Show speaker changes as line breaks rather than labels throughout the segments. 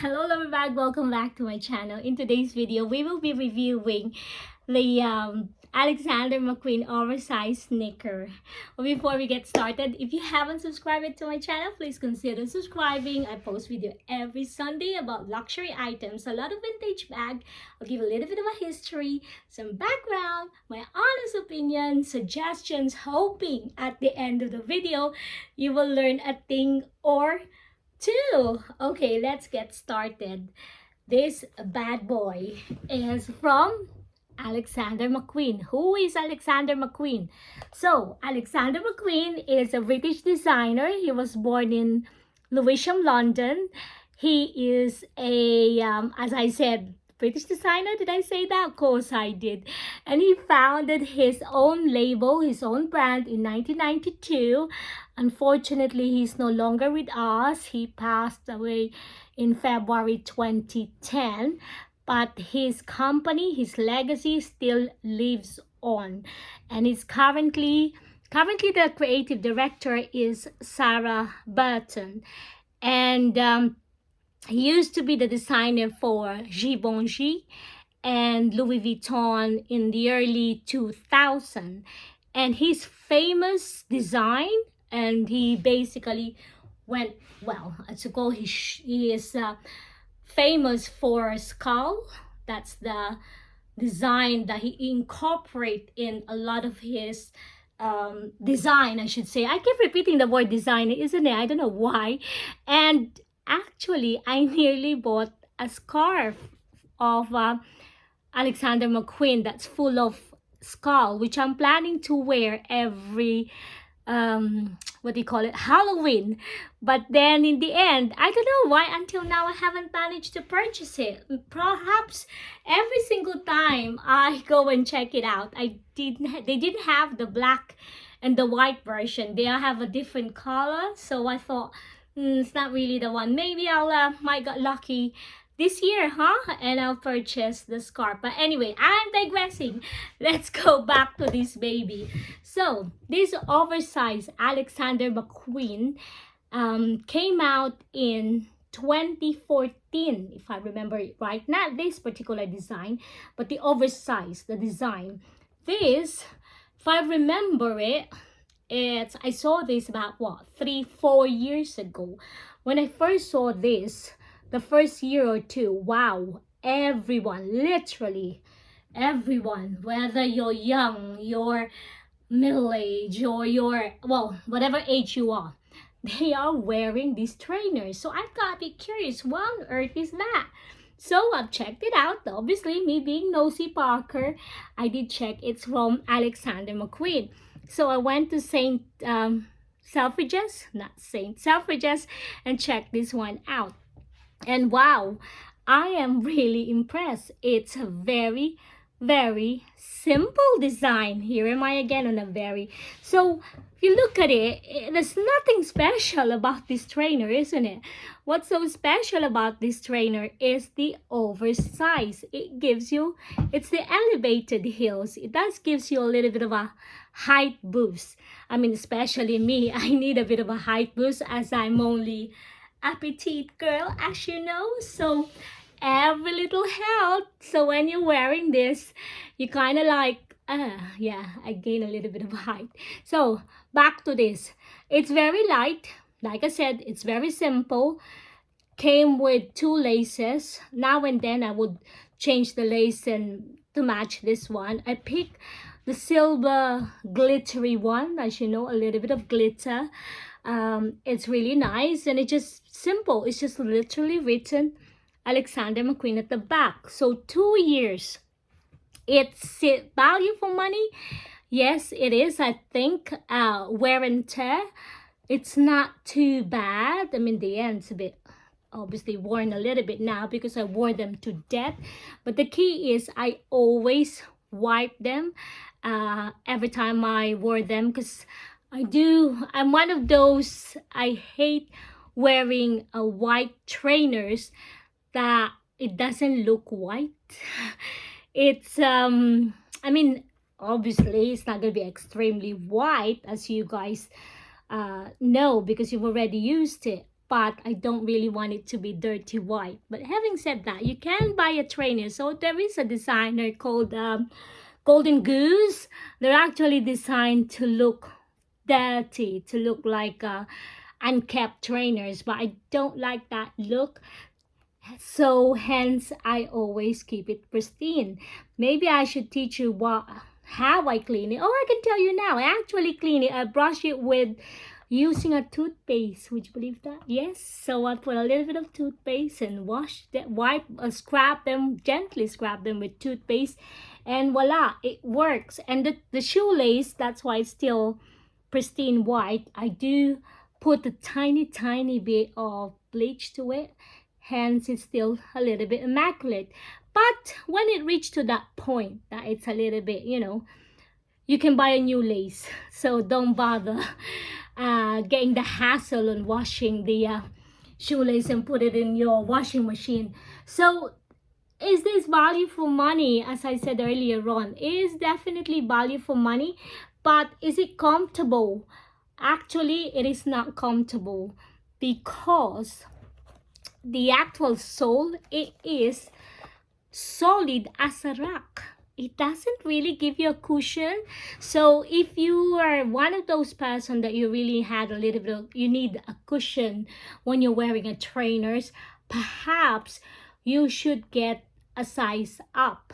Hello everybody, welcome back to my channel. In today's video, we will be reviewing the Alexander McQueen Oversized Sneaker. But before we get started, if you haven't subscribed to my channel, please consider subscribing. I post video every Sunday about luxury items, a lot of vintage bag. I'll give a little bit of a history, some background, my honest opinion, suggestions, hoping at the end of the video, you will learn a thing or two. Okay, let's get started. This bad boy is from Alexander McQueen. Who is Alexander McQueen? So, Alexander McQueen is a British designer. He was born in Lewisham, London. He is a, as I said, British designer. Did I say that? Of course I did. And he founded his own label, his own brand in 1992. Unfortunately, he's no longer with us. He passed away in February 2010. But his company, his legacy still lives on. And he's currently the creative director is Sarah Burton. And he used to be the designer for Givenchy and Louis Vuitton in the early 2000s. And his famous design, and he basically went, well, to go, he is famous for skull. That's the design that he incorporate in a lot of his design, I should say. I keep repeating the word design, isn't it? I don't know why. And actually, I nearly bought a scarf of Alexander McQueen that's full of skull, which I'm planning to wear every what do you call it, Halloween. But then in the end, I don't know why until now I haven't managed to purchase it. Perhaps every single time I go and check it out, they didn't have the black and the white version. They have a different color, so I thought it's not really the one. Maybe I'll might get lucky this year, and I'll purchase the scarf. But anyway, I'm digressing. Let's go back to this baby. So this oversized Alexander McQueen came out in 2014, if I remember it right. Not this particular design, but the oversized, the design. This, if I remember it, I saw this about what, 3-4 years ago. When I first saw this, the first year or two, wow, everyone, literally everyone, whether you're young, you're middle-aged, or you're, well, whatever age you are, they are wearing these trainers. So I got a bit curious, what on earth is that? So I've checked it out. Obviously, me being nosy Parker, I did check. It's from Alexander McQueen. So I went to St. Selfridges, not St. Selfridges, and checked this one out. And wow, I am really impressed. It's a very, very simple design. Here am I again on a very... So if you look at it, there's nothing special about this trainer, isn't it? What's so special about this trainer is the oversize. It gives you, it's the elevated heels. It does gives you a little bit of a height boost. I mean, especially me, I need a bit of a height boost as I'm only a petite girl, as you know. So every little helps. So when you're wearing this, you kind of like, yeah, I gain a little bit of height. So back to this. It's very light. Like I said, it's very simple. Came with 2 laces. Now and then I would change the lace and to match this one. I picked the silver glittery one, as you know, a little bit of glitter. It's really nice, and it's just simple. It's just literally written Alexander McQueen at the back. So 2 years. It's value for money. Yes, it is. I think wear and tear, it's not too bad. I mean, the end's a bit obviously worn a little bit now because I wore them to death. But the key is I always wipe them every time I wore them, because I'm one of those, I hate wearing white trainers that it doesn't look white. It's I mean, obviously it's not gonna be extremely white, as you guys know, because you've already used it. but I don't really want it to be dirty white. But having said that, you can buy a trainer. So there is a designer called Golden Goose. They're actually designed to look dirty, to look like unkept trainers, but I don't like that look. So hence I always keep it pristine. Maybe I should teach you how I clean it. Oh, I can tell you now. I actually clean it. I brush it with using a toothpaste. Would you believe that? Yes. So I put a little bit of toothpaste and scrub them, gently scrub them with toothpaste, and voila, it works. And the shoelace, that's why it's still pristine white. I do put a tiny bit of bleach to it, hence it's still a little bit immaculate. But when it reached to that point that it's a little bit, you can buy a new lace, so don't bother getting the hassle on washing the shoelace and put it in your washing machine. So is this value for money? As I said earlier on, is definitely value for money, but is it comfortable? Actually, it is not comfortable, because the actual sole, it is solid as a rock. It doesn't really give you a cushion. So if you are one of those person that you really had a little bit of, you need a cushion when you're wearing a trainers, perhaps you should get a size up,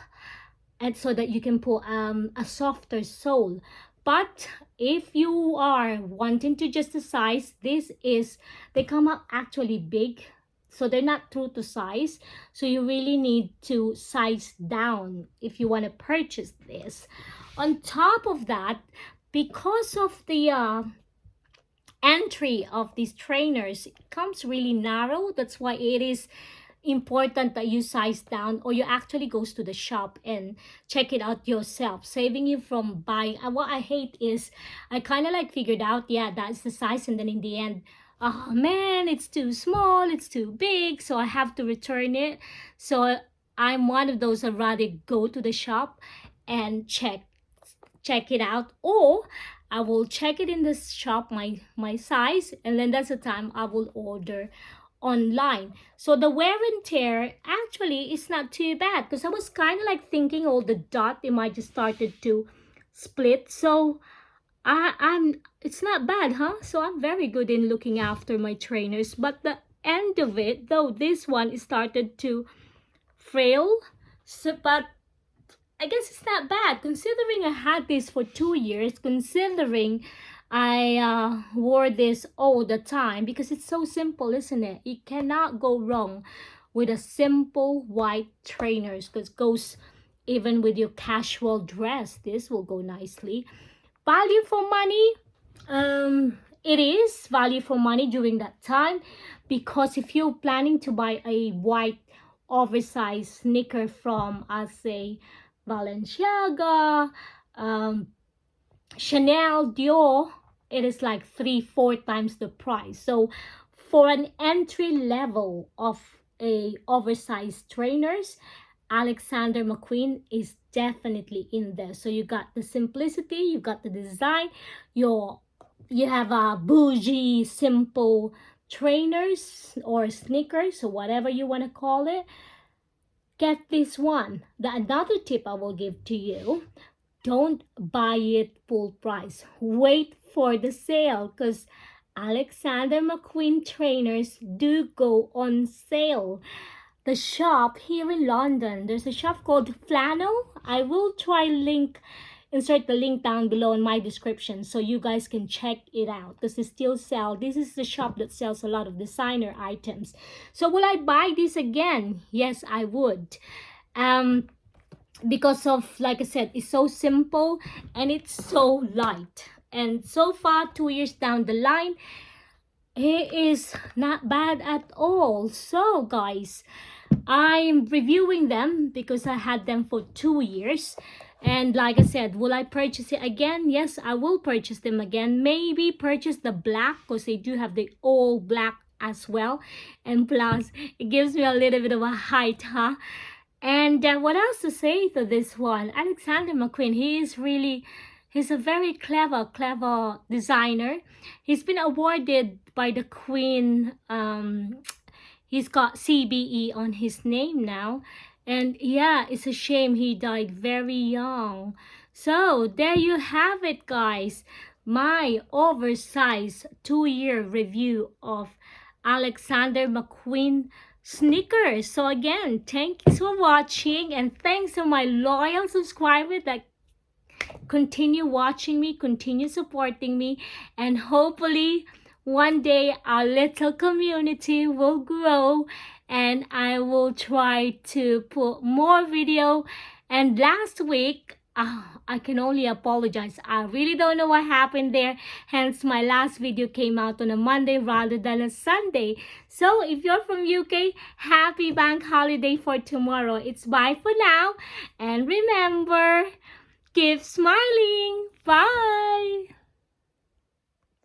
and so that you can put a softer sole. But if you are wanting to just a size, they come up actually big, so they're not true to size. So you really need to size down if you want to purchase this. On top of that, because of the entry of these trainers, it comes really narrow. That's why it is important that you size down, or you actually goes to the shop and check it out yourself, saving you from buying. And what I hate is I kind of like figured out, yeah, that's the size, and then in the end, oh man, it's too small, it's too big, so I have to return it. So I'm one of those, I'd rather go to the shop and check it out, or I will check it in the shop, my size, and then that's the time I will order online. So the wear and tear actually is not too bad, because I was kind of like thinking all the dot, it might just started to split. So it's not bad, huh? So I'm very good in looking after my trainers. But the end of it, though, this one is started to frail. So, but I guess it's not bad, considering I had this for 2 years, considering I wore this all the time, because it's so simple, isn't it? You cannot go wrong with a simple white trainers, because it goes even with your casual dress. This will go nicely. Value for money, it is value for money during that time, because if you're planning to buy a white oversized sneaker from, I'll say, Balenciaga, Chanel, Dior, it is like 3-4 times the price. So for an entry level of a oversized trainers, Alexander McQueen is definitely in there. So you got the simplicity, you got the design, you have a bougie simple trainers or sneakers, or whatever you want to call it. Get this one. Another tip I will give to you: don't buy it full price. Wait for the sale, because Alexander McQueen trainers do go on sale. The shop here in London, there's a shop called Flannel. I will insert the link down below in my description, so you guys can check it out, because they still sell. This is the shop that sells a lot of designer items. So will I buy this again? Yes, I would. Because of, like I said, it's so simple and it's so light. And so far, 2 years down the line, it is not bad at all. So guys, I'm reviewing them because I had them for 2 years. And like I said, will I purchase it again? Yes, I will purchase them again. Maybe purchase the black, because they do have the all black as well. And plus, it gives me a little bit of a height, huh? And what else to say to this one? Alexander McQueen, He's a very clever designer. He's been awarded by the Queen. He's got CBE on his name now. And yeah, it's a shame he died very young. So there you have it, guys. My oversized 2-year review of Alexander McQueen sneakers. So again, thanks for watching, and thanks to my loyal subscribers that continue watching me, continue supporting me, and hopefully one day our little community will grow and I will try to put more video. And last week, I can only apologize. I really don't know what happened there. Hence, my last video came out on a Monday rather than a Sunday. So, if you're from UK, happy bank holiday for tomorrow. It's bye for now. And remember, keep smiling. Bye.